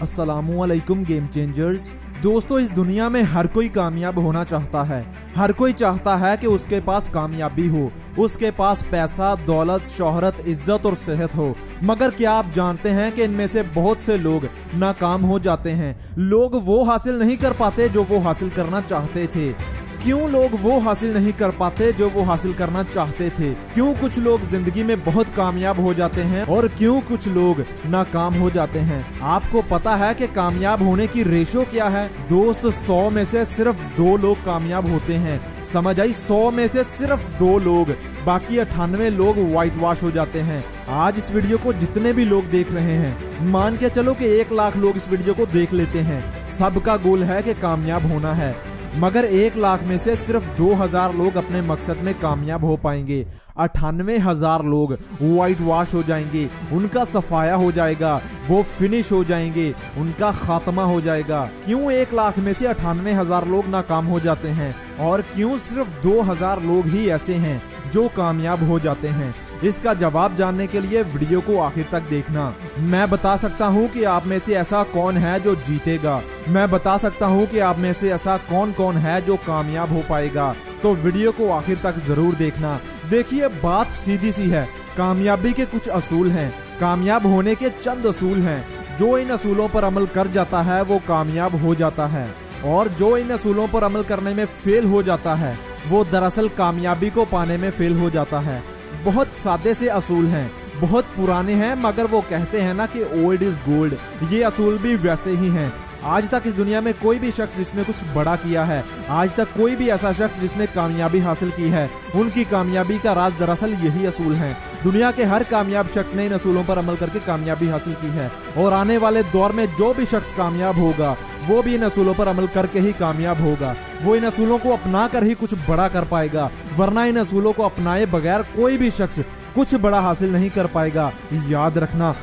अस्सलामुअलैकुम game changers. दोस्तों, इस दुनिया में हर कोई कामयाब होना चाहता है। हर कोई चाहता है कि उसके पास कामयाबी हो, उसके पास पैसा, दौलत, शोहरत, इज्जत और सेहत हो। मगर क्या आप जानते हैं कि इनमें से बहुत से लोग नाकाम हो जाते हैं। लोग वो हासिल नहीं कर पाते जो वो हासिल करना चाहते थे। क्यों लोग वो हासिल नहीं कर पाते जो वो हासिल करना चाहते थे? क्यों कुछ लोग जिंदगी में बहुत कामयाब हो जाते हैं और क्यों कुछ लोग नाकाम हो जाते हैं? आपको पता है कि कामयाब होने की रेशो क्या है? दोस्त, 100 में से सिर्फ 2 लोग कामयाब होते हैं। समझ आई? 100 में से सिर्फ 2 लोग, बाकी 98 लोग व्हाइट वॉश हो जाते हैं। आज इस वीडियो को जितने भी लोग देख रहे हैं, मान के चलो कि 1 लाख लोग इस वीडियो को देख लेते हैं। सबका गोल है कि कामयाब होना है, मगर 1 लाख में से सिर्फ 2000 लोग अपने मकसद में कामयाब हो पाएंगे। 98,000 लोग व्हाइट वॉश हो जाएंगे, उनका सफाया हो जाएगा, वो फिनिश हो जाएंगे, उनका खात्मा हो जाएगा। क्यों 1 लाख में से 98,000 लोग नाकाम हो जाते हैं और क्यों सिर्फ 2000 लोग ही ऐसे हैं जो कामयाब हो जाते हैं? इसका जवाब जानने के लिए वीडियो को आखिर तक देखना। मैं बता सकता हूं कि आप में से ऐसा कौन है जो जीतेगा। मैं बता सकता हूं कि आप में से ऐसा कौन कौन है जो कामयाब हो पाएगा। तो वीडियो को आखिर तक जरूर देखना। देखिए, बात सीधी सी है। कामयाबी के कुछ असूल हैं, कामयाब होने के चंद असूल हैं। जो इन असूलों पर अमल कर जाता है वो कामयाब हो जाता है, और जो इन असूलों पर अमल करने में फेल हो जाता है वो दरअसल कामयाबी को पाने में फेल हो जाता है। बहुत सादे से असूल हैं, बहुत पुराने हैं, मगर वो कहते हैं ना कि ओल्ड इज गोल्ड। ये असूल भी वैसे ही हैं। आज तक इस दुनिया में कोई भी शख्स जिसने कुछ बड़ा किया है, आज तक कोई भी ऐसा शख्स जिसने कामयाबी हासिल की है, उनकी कामयाबी का राज दरअसल यही असूल हैं। दुनिया के हर कामयाब शख्स ने इन असूलों पर अमल करके कामयाबी हासिल की है, और आने वाले दौर में जो भी शख्स कामयाब होगा वो भी इन असूलों पर अमल करके ही कामयाब होगा। वो इन असूलों को अपना कर ही कुछ बड़ा कर पाएगा, वरना इन असूलों को अपनाए बगैर कोई भी शख्स कुछ बड़ा हासिल नहीं कर पाएगा। याद रखना।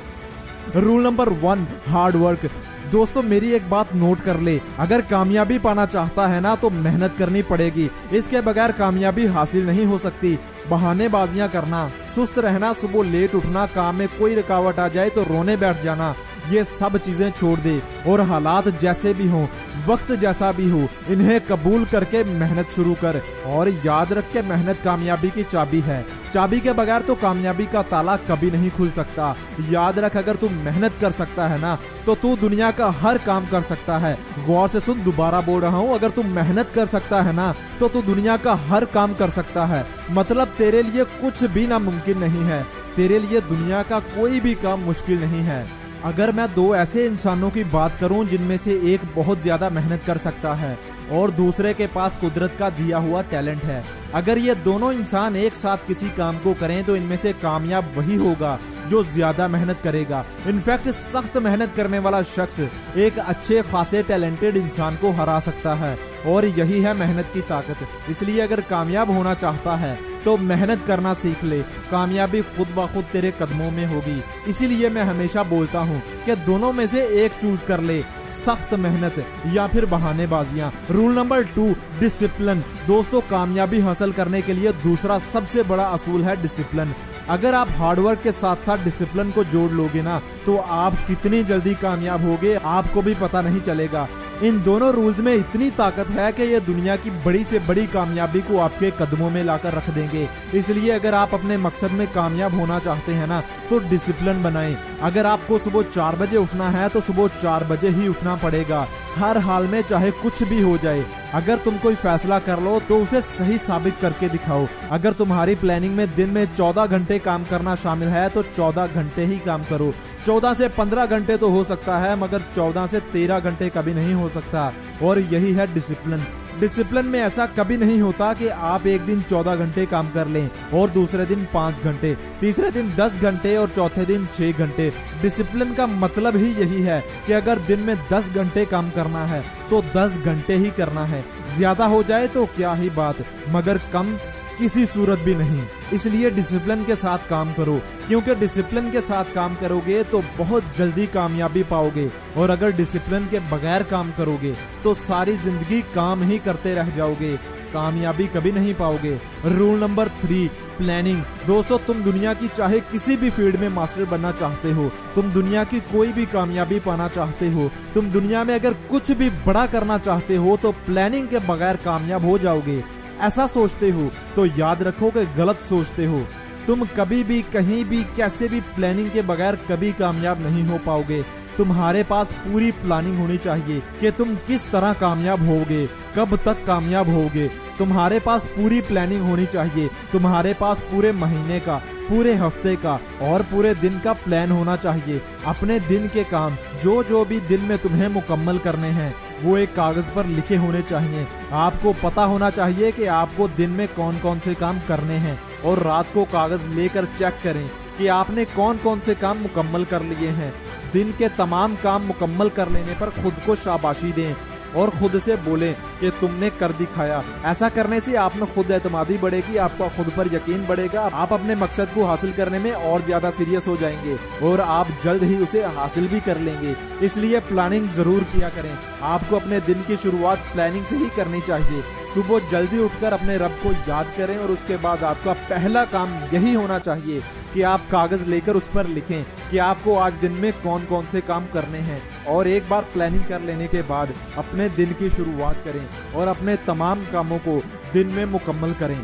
Rule number 1, hard work. दोस्तों, मेरी एक बात नोट कर ले, अगर कामयाबी पाना चाहता है ना तो मेहनत करनी पड़ेगी। इसके बगैर कामयाबी हासिल नहीं हो सकती। बहानेबाजियां करना, सुस्त रहना, सुबह लेट उठना, काम में कोई रुकावट आ जाए तो रोने बैठ जाना, ये सब चीजें छोड़ दे और हालात जैसे भी हों, वक्त जैसा भी हो, इन्हें कबूल करके मेहनत शुरू कर। और याद रख के मेहनत कामयाबी की चाबी है। चाबी के बगैर तो कामयाबी का ताला कभी नहीं खुल सकता। याद रख, अगर तू मेहनत कर सकता है ना तो तू दुनिया का हर काम कर सकता है। गौर से सुन, दोबारा बोल रहा हूँ, अगर तू मेहनत कर सकता है ना तो तू दुनिया का हर काम कर सकता है। मतलब तेरे लिए कुछ भी नामुमकिन नहीं है। तेरे लिए दुनिया का कोई भी काम मुश्किल नहीं है। अगर मैं 2 ऐसे इंसानों की बात करूं जिनमें से एक बहुत ज़्यादा मेहनत कर सकता है और दूसरे के पास कुदरत का दिया हुआ टैलेंट है, अगर ये दोनों इंसान एक साथ किसी काम को करें तो इनमें से कामयाब वही होगा जो ज़्यादा मेहनत करेगा। इनफैक्ट सख्त मेहनत करने वाला शख्स एक अच्छे खासे टैलेंटेड इंसान को हरा सकता है, और यही है मेहनत की ताकत। इसलिए अगर कामयाब होना चाहता है तो मेहनत करना सीख ले। कामयाबी खुद ब खुद तेरे कदमों में होगी। इसीलिए मैं हमेशा बोलता हूँ कि दोनों में से एक चूज कर ले, सख्त मेहनत या फिर बहानेबाजियाँ। Rule number 2, discipline. दोस्तों, कामयाबी हासिल करने के लिए दूसरा सबसे बड़ा असूल है डिसिप्लिन। अगर आप हार्डवर्क के साथ साथ डिसिप्लिन को जोड़ लोगे ना तो आप कितनी जल्दी कामयाब होगे आपको भी पता नहीं चलेगा। इन दोनों रूल्स में इतनी ताकत है कि ये दुनिया की बड़ी से बड़ी कामयाबी को आपके कदमों में लाकर रख देंगे। इसलिए अगर आप अपने मकसद में कामयाब होना चाहते हैं ना तो डिसिप्लिन बनाएं। अगर आपको सुबह 4 बजे उठना है तो सुबह 4 बजे ही उठना पड़ेगा, हर हाल में, चाहे कुछ भी हो जाए। अगर तुम कोई फैसला कर लो तो उसे सही साबित करके दिखाओ। अगर तुम्हारी प्लानिंग में दिन में 14 घंटे काम करना शामिल है तो 14 घंटे ही काम करो। 14 से 15 घंटे तो हो सकता है, मगर 14 से 13 घंटे कभी नहीं हो सकता। और यही है डिसिप्लिन। डिसिप्लिन में ऐसा कभी नहीं होता कि आप एक दिन 14 घंटे काम कर लें और दूसरे दिन 5 घंटे, तीसरे दिन 10 घंटे और चौथे दिन 6 घंटे। डिसिप्लिन का मतलब ही यही है कि अगर दिन में 10 घंटे काम करना है तो 10 घंटे ही करना है। ज्यादा हो जाए तो क्या ही बात, मगर कम किसी सूरत भी नहीं। इसलिए डिसिप्लिन के साथ काम करो, क्योंकि डिसिप्लिन के साथ काम करोगे तो बहुत जल्दी कामयाबी पाओगे, और अगर डिसिप्लिन के बगैर काम करोगे तो सारी जिंदगी काम ही करते रह जाओगे, कामयाबी कभी नहीं पाओगे। Rule number 3, planning. दोस्तों, तुम दुनिया की चाहे किसी भी फील्ड में मास्टर बनना चाहते हो, तुम दुनिया की कोई भी कामयाबी पाना चाहते हो, तुम दुनिया में अगर कुछ भी बड़ा करना चाहते हो तो प्लानिंग के बगैर कामयाब हो जाओगे। ऐसा सोचते हो तो याद रखो कि गलत सोचते हो। तुम कभी भी कहीं भी कैसे भी प्लानिंग के बगैर कभी कामयाब नहीं हो पाओगे। तुम्हारे पास पूरी प्लानिंग होनी चाहिए कि तुम किस तरह कामयाब होगे, कब तक कामयाब होगे। तुम्हारे पास पूरी प्लानिंग होनी चाहिए। तुम्हारे पास पूरे महीने का, पूरे हफ्ते का और पूरे दिन का प्लान होना चाहिए। अपने दिन के काम जो भी दिन में तुम्हें मुकम्मल करने हैं वो एक कागज पर लिखे होने चाहिए। आपको पता होना चाहिए कि आपको दिन में कौन कौन से काम करने हैं और रात को कागज लेकर चेक करें कि आपने कौन कौन से काम मुकम्मल कर लिए हैं। दिन के तमाम काम मुकम्मल कर लेने पर खुद को शाबाशी दें और खुद से बोलें कि तुमने कर दिखाया। ऐसा करने से आप में खुद एतमादी बढ़ेगी, आपका खुद पर यकीन बढ़ेगा, आप अपने मकसद को हासिल करने में और ज्यादा सीरियस हो जाएंगे और आप जल्द ही उसे हासिल भी कर लेंगे। इसलिए प्लानिंग जरूर किया करें। आपको अपने दिन की शुरुआत प्लानिंग से ही करनी चाहिए। सुबह जल्दी उठकर अपने रब को याद करें और उसके बाद आपका पहला काम यही होना चाहिए कि आप कागज लेकर उस पर लिखें कि आपको आज दिन में कौन कौन से काम करने हैं। और एक बार प्लानिंग कर लेने के बाद अपने दिन की शुरुआत करें और अपने तमाम कामों को दिन में मुकम्मल करें।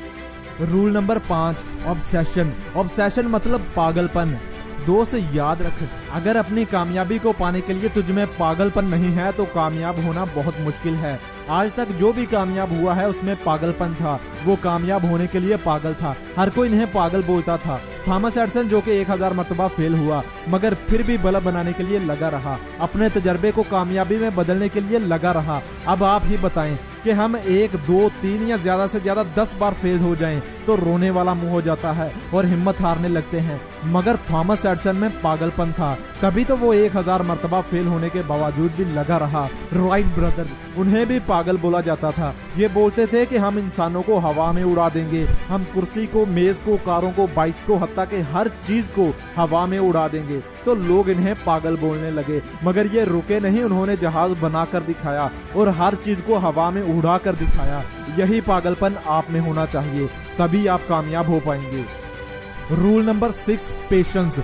Rule number 5, obsession. ऑब्सेशन मतलब पागलपन। दोस्त याद रख, अगर अपनी कामयाबी को पाने के लिए तुझ में पागलपन नहीं है तो कामयाब होना बहुत मुश्किल है। आज तक जो भी कामयाब हुआ है उसमें पागलपन था, वो कामयाब होने के लिए पागल था। हर कोई इन्हें पागल बोलता था। थॉमस एडिसन जो कि 1000 मरतबा फेल हुआ मगर फिर भी बल्ब बनाने के लिए लगा रहा, अपने तजर्बे को कामयाबी में बदलने के लिए लगा रहा। अब आप ही बताएं कि हम 1, 2, 3 या ज्यादा से ज्यादा 10 बार फेल हो जाएं तो रोने वाला मुंह हो जाता है और हिम्मत हारने लगते हैं। मगर थॉमस एडिसन में पागलपन था, तभी तो वो 1000 मरतबा फेल होने के बावजूद भी लगा रहा। राइट ब्रदर्स, उन्हें भी पागल बोला जाता था। ये बोलते थे कि हम इंसानों को हवा में उड़ा देंगे, हम कुर्सी को, मेज को, कारों को, बाइक्स को, हत्ता के हर चीज को हवा में उड़ा देंगे। तो लोग इन्हें पागल बोलने लगे। मगर ये रुके नहीं, उन्होंने जहाज बनाकर दिखाया और हर चीज को हवा में उड़ा कर दिखाया। यही पागलपन आप में होना चाहिए, तभी आप कामयाब हो पाएंगे। रूल नंबर 6, पेशेंस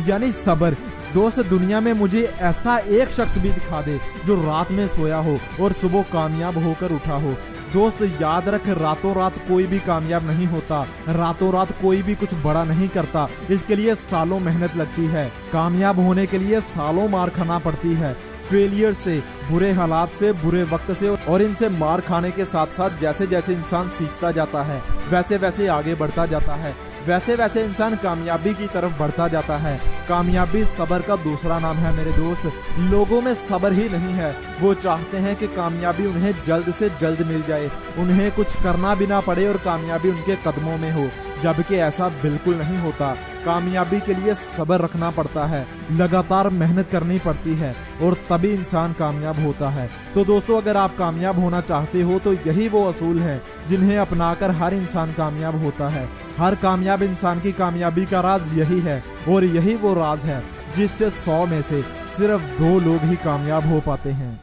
यानी सब्र। दोस्त, दुनिया में मुझे ऐसा एक शख्स भी दिखा दे जो रात में सोया हो और सुबह कामयाब होकर उठा हो। दोस्त याद रख, रातों रात कोई भी कामयाब नहीं होता, रातों रात कोई भी कुछ बड़ा नहीं करता। इसके लिए सालों मेहनत लगती है। कामयाब होने के लिए सालों मार खाना पड़ती है, फेलियर से, बुरे हालात से, बुरे वक्त से। और इनसे मार खाने के साथ साथ जैसे जैसे इंसान सीखता जाता है वैसे वैसे आगे बढ़ता जाता है, वैसे वैसे इंसान कामयाबी की तरफ बढ़ता जाता है। कामयाबी सब्र का दूसरा नाम है मेरे दोस्त। लोगों में सब्र ही नहीं है। वो चाहते हैं कि कामयाबी उन्हें जल्द से जल्द मिल जाए, उन्हें कुछ करना भी ना पड़े और कामयाबी उनके कदमों में हो, जबकि ऐसा बिल्कुल नहीं होता। कामयाबी के लिए सब्र रखना पड़ता है, लगातार मेहनत करनी पड़ती है और तभी इंसान कामयाब होता है। तो दोस्तों, अगर आप कामयाब होना चाहते हो तो यही वो असूल हैं जिन्हें अपनाकर हर इंसान कामयाब होता है। हर कामयाब इंसान की कामयाबी का राज यही है और यही वो राज है जिससे 100 में से सिर्फ 2 लोग ही कामयाब हो पाते हैं।